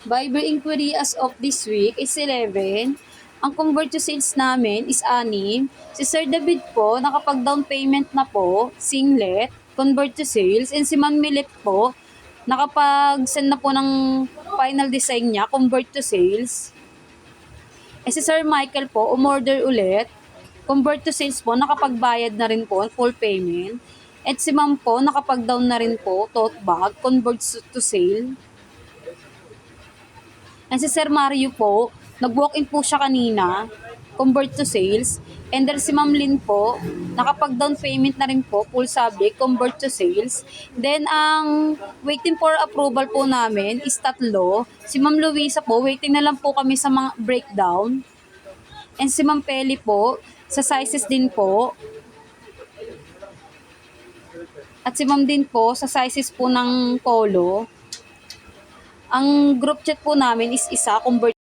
Viber inquiry as of this week is 11. Ang convert to sales namin is 6. Si Sir David po, nakapag-down payment na po, singlet, convert to sales. And si Ma'am Milet po, nakapag-send na po ng final design niya, convert to sales. Eh si Sir Michael po, umorder ulit, convert to sales po, nakapagbayad na rin po, full payment. At si Ma'am po, nakapag-down na rin po, tote bag, convert to sale. And si Sir Mario po, nag-walk-in po siya kanina, convert to sales. And then si Ma'am Lynn po, nakapag-down payment na rin po, full subject, convert to sales. Then ang waiting for approval po namin is 3. Si Ma'am Luisa po, waiting na lang po kami sa mga breakdown. And si Ma'am Peli po, sa sizes din po. At si Ma'am din po, sa sizes po ng polo. Ang group chat po namin is isa, convert